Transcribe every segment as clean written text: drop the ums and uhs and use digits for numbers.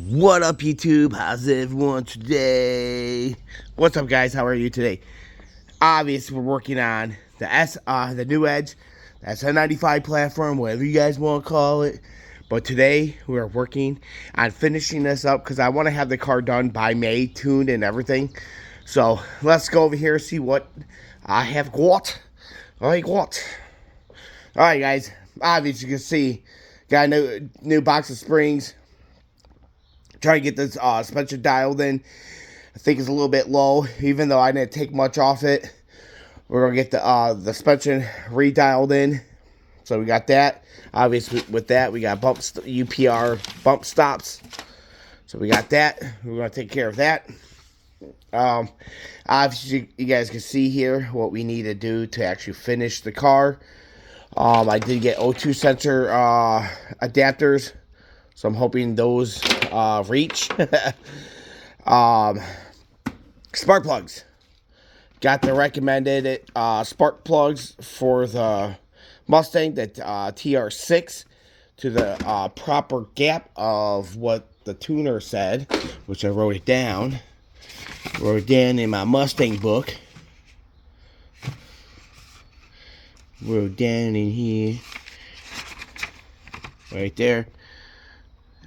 What up, YouTube? How's everyone today? What's up, guys? How are you today? Obviously, we're working on the new Edge, the S95 platform, whatever you guys want to call it. But today, we are working on finishing this up because I want to have the car done by May, tuned and everything. So let's go over here and see what I have got. All right, guys. Obviously, you can see got a new box of springs. Trying to get this suspension dialed in. I think it's a little bit low, even though I didn't take much off it. We're gonna get the suspension redialed in. So we got that. Obviously, with that, we got UPR bump stops. So we got that. We're gonna take care of that. Obviously, you guys can see here what we need to do to actually finish the car. I did get O2 sensor adapters. So I'm hoping those reach. Spark plugs. Got the recommended spark plugs for the Mustang, that TR6, to the proper gap of what the tuner said, which I wrote it down. Wrote it down in my Mustang book. Wrote down in here. Right there.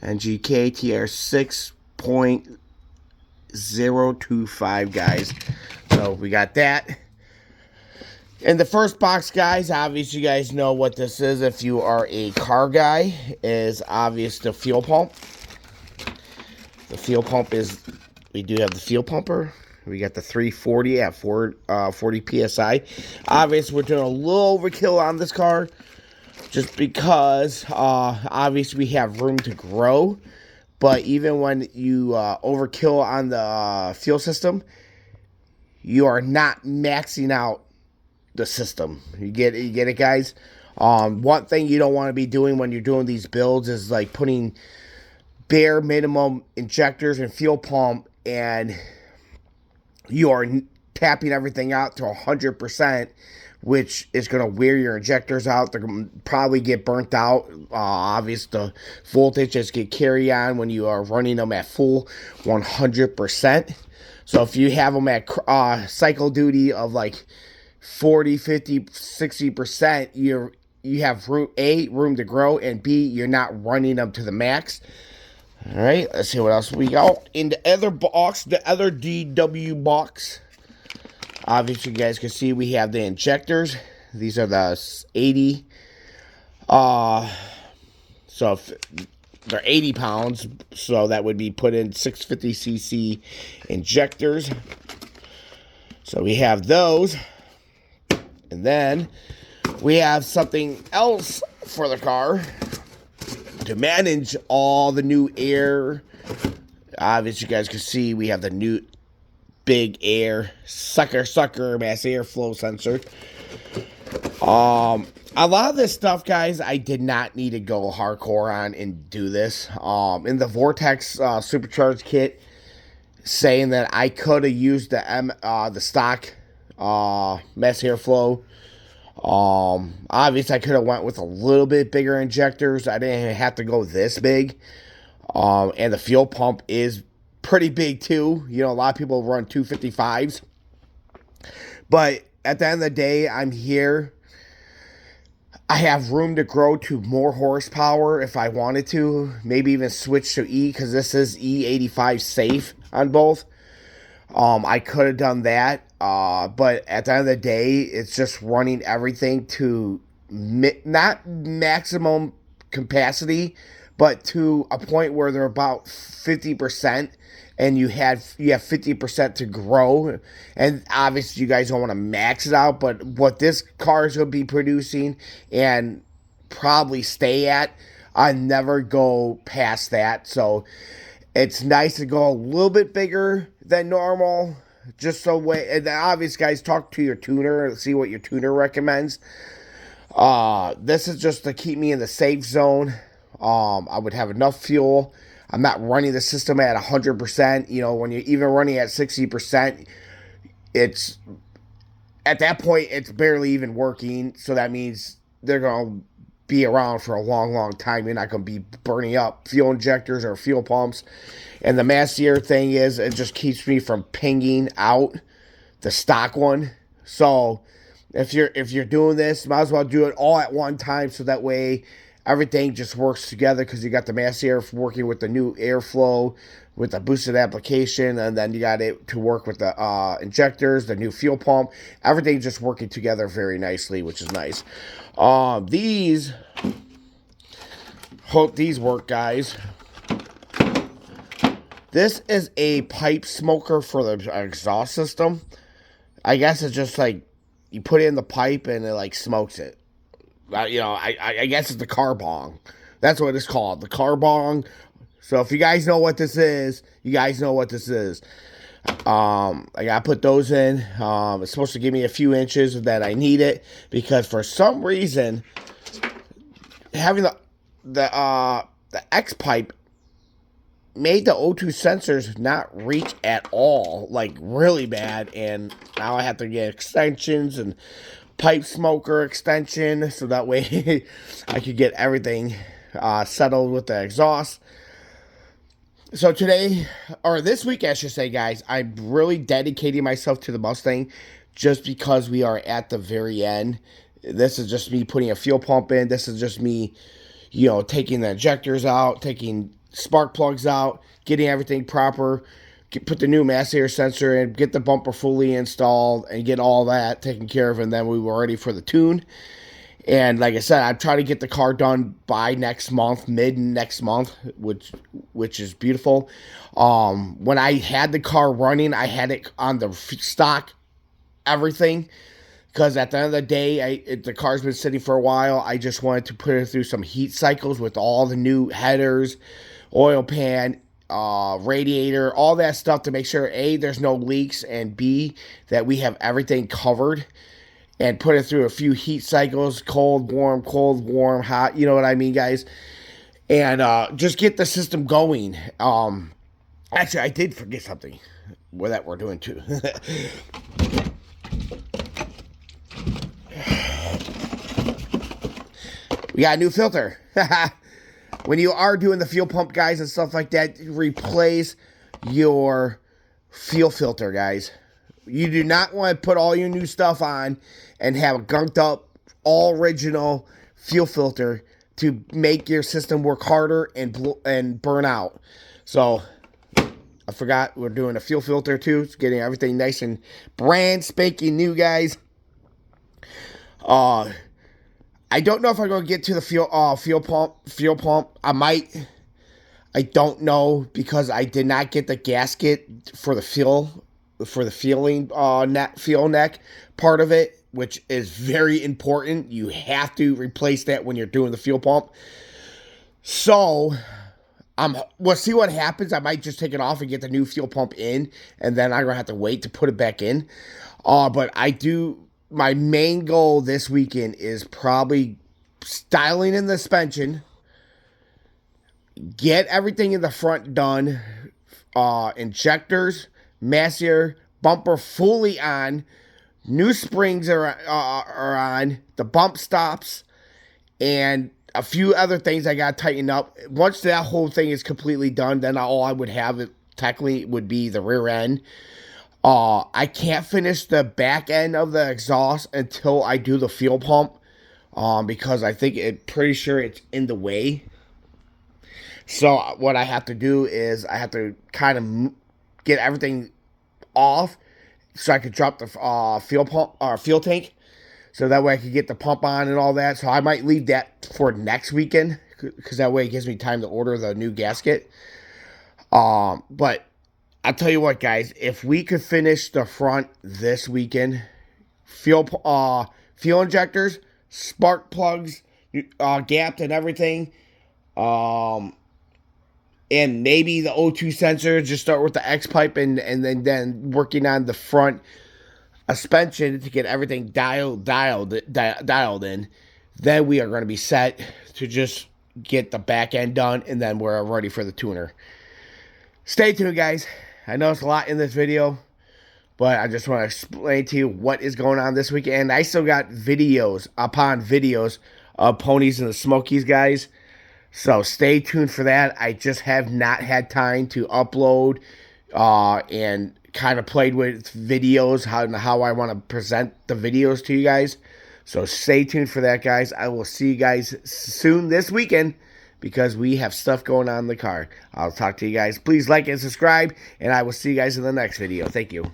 NGK TR 6.025, guys. So we got that. In the first box, guys, obviously you guys know what this is if you are a car guy, is obvious the fuel pump. The fuel pump is, we do have the fuel pumper. We got the 340 at 40 PSI. Obviously, we're doing a little overkill on this car, just because obviously we have room to grow. But even when you overkill on the fuel system, you are not maxing out the system. You get it, guys? One thing you don't want to be doing when you're doing these builds is like putting bare minimum injectors and fuel pump, and you are tapping everything out to 100%, which is going to wear your injectors out. They're going to probably get burnt out. Obviously, the voltage just get carry on when you are running them at full 100%. So if you have them at cycle duty of like 40, 50, 60%, you have room to grow, and B, you're not running them to the max. All right, let's see what else we got in the other box, the other DW box. Obviously, you guys can see we have the injectors. These are the 80. So if they're 80 pounds, so that would be put in 650cc injectors. So we have those. And then we have something else for the car to manage all the new air. Obviously, you guys can see we have the new big air sucker mass airflow sensor. A lot of this stuff, guys, I did not need to go hardcore on and do this. In the Vortex supercharged kit, saying that I could have used the stock mass airflow. Obviously I could have went with a little bit bigger injectors. I didn't have to go this big. And the fuel pump is pretty big too. You know, a lot of people run 255s. But at the end of the day, I'm here. I have room to grow to more horsepower if I wanted to. Maybe even switch to E, because this is E85 safe on both. I could have done that. But at the end of the day, it's just running everything to not maximum capacity, but to a point where they're about 50%, and you have 50% to grow. And obviously you guys don't want to max it out, but what this car is going to be producing and probably stay at, I never go past that. So it's nice to go a little bit bigger than normal, just so and obviously, guys, talk to your tuner, see what your tuner recommends. This is just to keep me in the safe zone. I would have enough fuel. I'm not running the system at 100%. You know, when you're even running at 60%, it's at that point it's barely even working. So that means they're going to be around for a long time. You're not going to be burning up fuel injectors or fuel pumps. And the Massier thing is, it just keeps me from pinging out the stock one. So if you're doing this, might as well do it all at one time, so that way everything just works together, because you got the Massier working with the new airflow with the boosted application, and then you got it to work with the injectors, the new fuel pump. Everything just working together very nicely, which is nice. These, hope these work, guys. This is a pipe smoker for the exhaust system. I guess it's just like you put it in the pipe and it like smokes it. I guess it's the car bong. That's what it's called, the car bong. So if you guys know what this is, you guys know what this is. I gotta put those in. It's supposed to give me a few inches that I need it, because for some reason having the X pipe made the O2 sensors not reach at all, like really bad, and now I have to get extensions and pipe smoker extension, so that way I could get everything settled with the exhaust. So today, or this week I should say, guys, I'm really dedicating myself to the Mustang, just because we are at the very end. This is just me putting a fuel pump in. This is just me, taking the injectors out, taking spark plugs out, getting everything proper, put the new mass air sensor in, get the bumper fully installed, and get all that taken care of, and then we were ready for the tune. And like I said, I'm trying to get the car done by next month, mid next month, which is beautiful. When I had the car running, I had it on the stock everything, because at the end of the day, the car's been sitting for a while. I just wanted to put it through some heat cycles with all the new headers, oil pan, radiator, all that stuff, to make sure A, there's no leaks, and B, that we have everything covered, and put it through a few heat cycles, cold, warm, hot, you know what I mean, guys, and just get the system going. Actually, I did forget something that we're doing too. We got a new filter. When you are doing the fuel pump, guys, and stuff like that, replace your fuel filter, guys. You do not want to put all your new stuff on and have a gunked up, all original fuel filter to make your system work harder and burn out. So I forgot we're doing a fuel filter too. It's getting everything nice and brand spanking new, guys. I don't know if I'm going to get to the fuel pump. I might. I don't know, because I did not get the gasket for the fuel neck part of it, which is very important. You have to replace that when you're doing the fuel pump. So we'll see what happens. I might just take it off and get the new fuel pump in, and then I'm gonna have to wait to put it back in. But my main goal this weekend is probably styling in the suspension, get everything in the front done, injectors, Massier, bumper fully on, new springs are on, the bump stops, and a few other things I got to tighten up. Once that whole thing is completely done, then all I would have technically would be the rear end. I can't finish the back end of the exhaust until I do the fuel pump, because I think pretty sure it's in the way. So what I have to do is I have to kind of get everything off so I could drop the fuel pump or fuel tank, so that way I could get the pump on and all that. So I might leave that for next weekend, because that way it gives me time to order the new gasket. But I'll tell you what, guys, if we could finish the front this weekend, fuel injectors, spark plugs, gapped and everything, and maybe the O2 sensor, just start with the X pipe and then working on the front suspension to get everything dialed in, then we are going to be set to just get the back end done, and then we're ready for the tuner. Stay tuned, guys. I know it's a lot in this video, but I just want to explain to you what is going on this weekend. I still got videos upon videos ponies and the Smokies, guys. So stay tuned for that. I just have not had time to upload and kind of played with videos, how I want to present the videos to you guys. So stay tuned for that, guys. I will see you guys soon this weekend because we have stuff going on in the car. I'll talk to you guys. Please like and subscribe, and I will see you guys in the next video. Thank you.